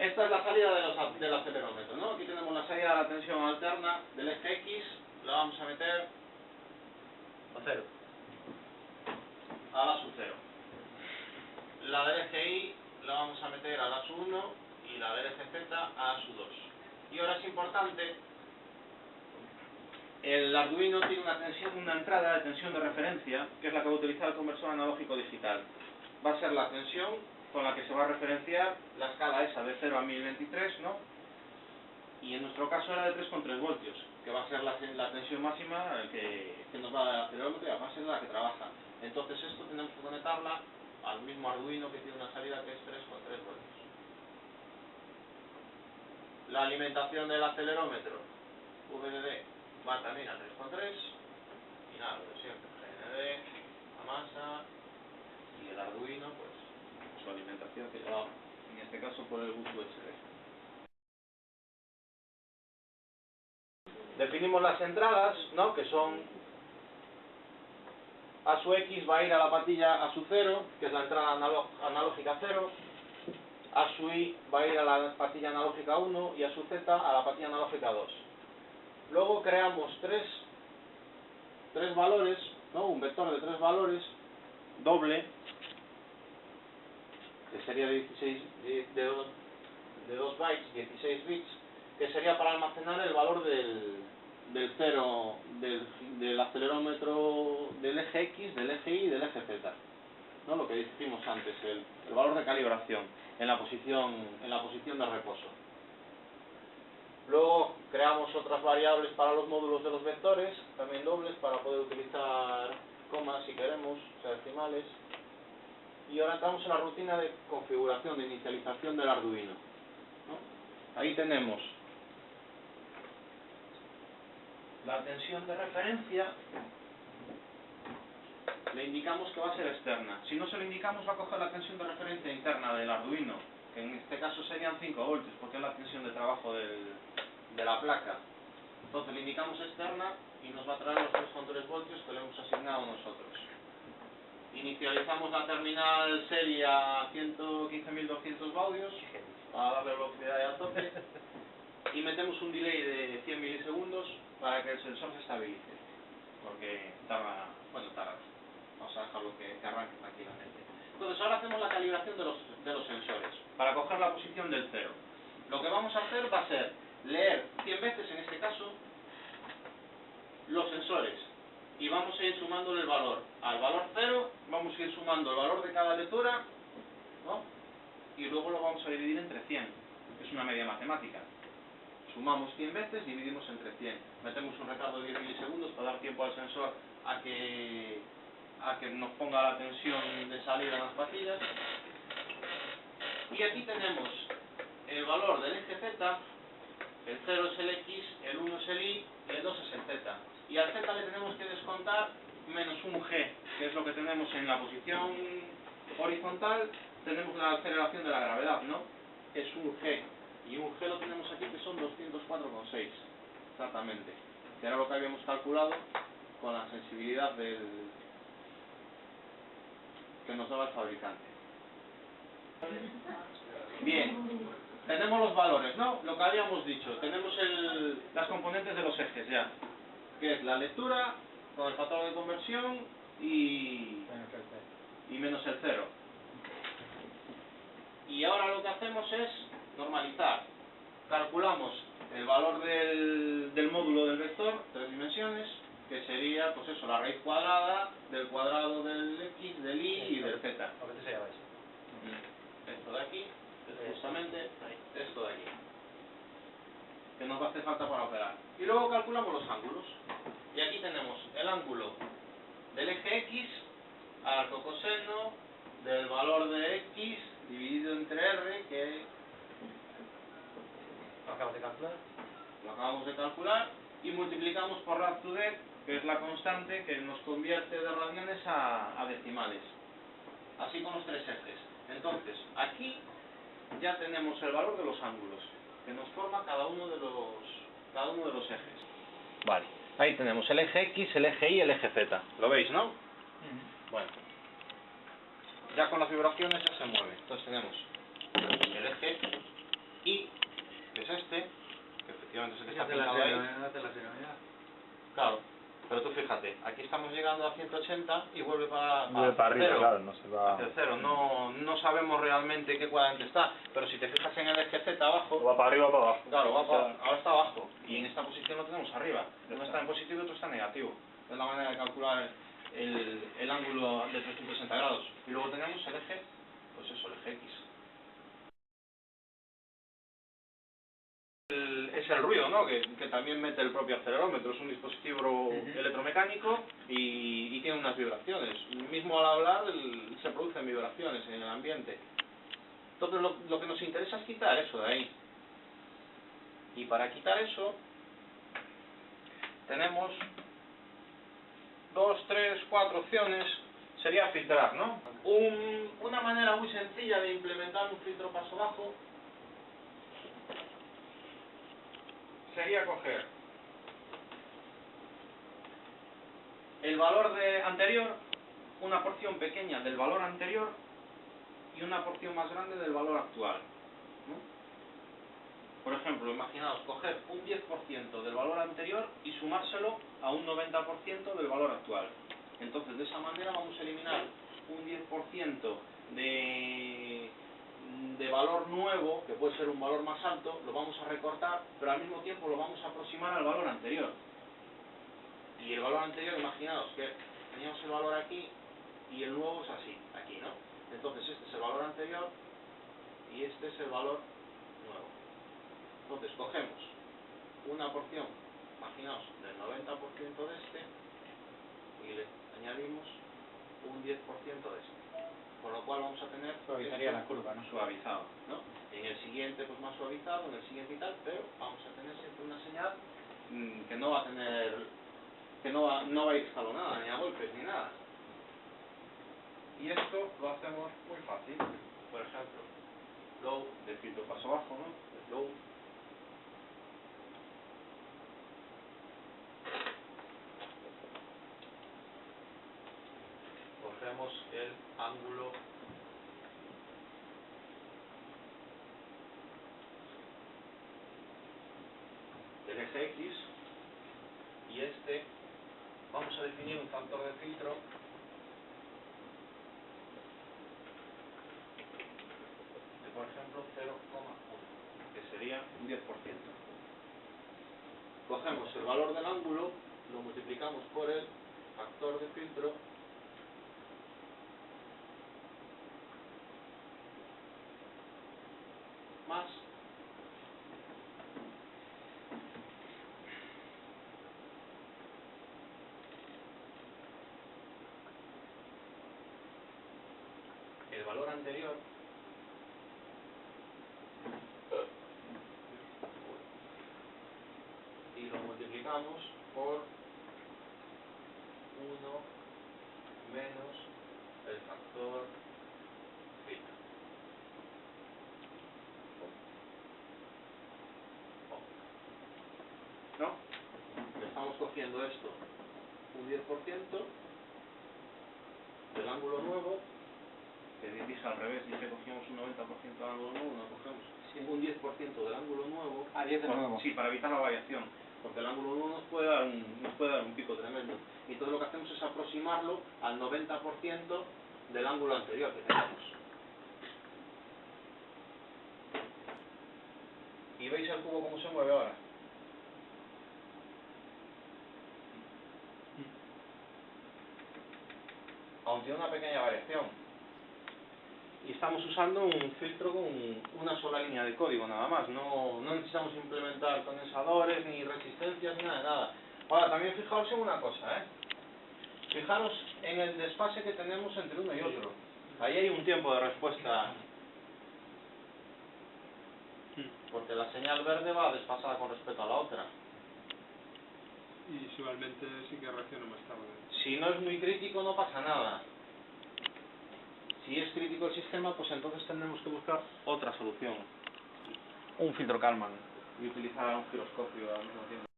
Esta es la salida del acelerómetro, ¿no? Aquí tenemos la salida de la tensión alterna del eje X, la vamos a meter A cero. a la sub 0. La del eje Y la vamos a meter a la sub 1 y la del eje Z a la sub 2. Y ahora es importante, el Arduino tiene una entrada de tensión de referencia, que es la que va a utilizar el conversor analógico digital. Va a ser la tensión con la que se va a referenciar la escala esa de 0 a 1023, ¿no? Y en nuestro caso era de 3,3 voltios, que va a ser la tensión máxima que nos va a dar el acelerómetro y va a ser la que trabaja. Entonces esto tenemos que conectarla al mismo Arduino que tiene una salida que es 3,3 voltios. La alimentación del acelerómetro VDD va también a 3,3 y nada, lo de siempre, GND, la masa y el Arduino, pues su alimentación que lleva en este caso por el bus USB. Definimos las entradas, ¿no? Que son A su X va a ir a la patilla A su 0, que es la entrada analógica 0, A su Y va a ir a la patilla analógica 1 y A su Z a la patilla analógica 2. Luego creamos tres valores, ¿no? Un vector de 3 valores, doble, que sería de 2 bytes, 16 bits, que sería para almacenar el valor del cero, del acelerómetro del eje X, del eje Y y del eje Z, ¿no? Lo que dijimos antes, el valor de calibración en la posición de reposo. Luego creamos otras variables para los módulos de los vectores, también dobles, para poder utilizar comas si queremos, o sea, decimales. Y ahora entramos en la rutina de configuración, de inicialización del Arduino, ¿no? Ahí tenemos la tensión de referencia, le indicamos que va a ser externa. Si no se lo indicamos, va a coger la tensión de referencia interna del Arduino, que en este caso serían 5 voltios, porque es la tensión de trabajo de la placa. Entonces le indicamos externa y nos va a traer los 3,3 voltios que le hemos asignado nosotros. Inicializamos la terminal serie a 115.200 baudios para darle velocidad y a tope y metemos un delay de 100 milisegundos para que el sensor se estabilice, porque tarda. Vamos a dejarlo que arranque tranquilamente. Entonces ahora hacemos la calibración de los sensores para coger la posición del 0. Lo que vamos a hacer va a ser leer 100 veces, en este caso, los sensores y vamos a ir sumándole el valor. Al valor 0 vamos a ir sumando el valor de cada lectura, ¿no? Y luego lo vamos a dividir entre 100. Es una media matemática. Sumamos 100 veces, dividimos entre 100. Metemos un retardo de 10 milisegundos para dar tiempo al sensor a que nos ponga la tensión de salida en las patillas. Y aquí tenemos el valor del eje Z, el 0 es el X, el 1 es el Y y el 2 es el Z. Y al Z le tenemos que descontar menos un G, que es lo que tenemos en la posición horizontal, tenemos la aceleración de la gravedad, ¿no? Es un G. Y un G lo tenemos aquí que son 204,6, exactamente. Que era lo que habíamos calculado con la sensibilidad que nos daba el fabricante. Bien, tenemos los valores, ¿no? Lo que habíamos dicho, tenemos las componentes de los ejes ya, que es la lectura con el factor de conversión y menos el 0. Y ahora lo que hacemos es normalizar. Calculamos el valor del módulo del vector, 3 dimensiones, que sería, pues eso, la raíz cuadrada del cuadrado del X, del Y y del Z. ¿Por qué se llama eso? Esto de aquí, justamente esto de aquí, que nos va a hacer falta para operar. Y luego calculamos los ángulos. Y aquí tenemos el ángulo del eje X al coseno del valor de X dividido entre R, que ¿Lo acabas de calcular? lo acabamos de calcular, y multiplicamos por rad to det, que es la constante que nos convierte de radiones a decimales. Así con los 3 ejes. Entonces, aquí ya tenemos el valor de los ángulos, que nos forma cada uno de los ejes. Vale, ahí tenemos el eje X, el eje Y y el eje Z. ¿Lo veis, no? Bueno. Ya con las vibraciones ya se mueve. Entonces tenemos el eje Y, que es este, que efectivamente es el que está Hace la pintado ahí. serenidad. Claro, pero tú fíjate, aquí estamos llegando a 180 y vuelve para arriba, cero. claro, no se va... Hacia cero, no sabemos realmente qué cuadrante está, pero si te fijas en el eje Z abajo, Va para arriba o para abajo. claro, ahora está abajo, y en esta posición lo tenemos arriba. Uno está en positivo y otro está en negativo. Es la manera de calcular el ángulo de 360 grados. Y luego tenemos el eje, pues eso, el eje X. Es el ruido, ¿no? Que también mete el propio acelerómetro. Es un dispositivo electromecánico y tiene unas vibraciones. Mismo al hablar se producen vibraciones en el ambiente. Entonces lo que nos interesa es quitar eso de ahí. Y para quitar eso tenemos 2, 3, 4 opciones. Sería filtrar, ¿no? Una manera muy sencilla de implementar un filtro paso bajo sería coger el valor anterior, una porción pequeña del valor anterior y una porción más grande del valor actual, ¿no? Por ejemplo, imaginaos coger un 10% del valor anterior y sumárselo a un 90% del valor actual. Entonces, de esa manera vamos a eliminar un 10% de valor nuevo, que puede ser un valor más alto, lo vamos a recortar, pero al mismo tiempo lo vamos a aproximar al valor anterior. Y el valor anterior, imaginaos que teníamos el valor aquí y el nuevo es así, aquí, ¿no? Entonces este es el valor anterior y este es el valor nuevo. Entonces cogemos una porción, imaginaos, del 90% de este y le añadimos un 10% de este. Con lo cual vamos a tener Suavizaría la curva, ¿no? suavizado, ¿no? En el siguiente pues más suavizado, en el siguiente y tal, pero vamos a tener siempre una señal que no va a tener, no va a ir escalonada, ni a golpes, ni nada. Y esto lo hacemos muy fácil. Por ejemplo, low, de filtro paso bajo, ¿no? Low. Cogemos el ángulo del eje X y este vamos a definir un factor de filtro de, por ejemplo, 0,1, que sería un 10%. Cogemos el valor del ángulo, lo multiplicamos por el factor de filtro más el valor anterior y lo multiplicamos por 1 menos el factor filtro. ¿No? Le estamos cogiendo esto un 10% del ángulo nuevo, que dije al revés, dije cogíamos un 90% del ángulo nuevo, no cogemos un 10% del ángulo nuevo. Ah, 10 de nuevo. Sí, para evitar la variación, porque el ángulo nuevo nos puede dar un pico tremendo. Y entonces lo que hacemos es aproximarlo al 90% del ángulo anterior que tenemos. ¿Y veis el cubo cómo se mueve ahora? Aún tiene una pequeña variación. Y estamos usando un filtro con una sola línea de código nada más. No necesitamos implementar condensadores, ni resistencias, ni nada de nada. Ahora, también fijaos en una cosa, ¿eh? Fijaros en el desfase que tenemos entre uno y otro. Ahí hay un tiempo de respuesta. Porque la señal verde va desfasada con respecto a la otra. Y usualmente sí que reacciona más tarde. Si no es muy crítico no pasa nada. Si es crítico el sistema, pues entonces tendremos que buscar otra solución. Un filtro Kalman y utilizar un giroscopio al mismo tiempo.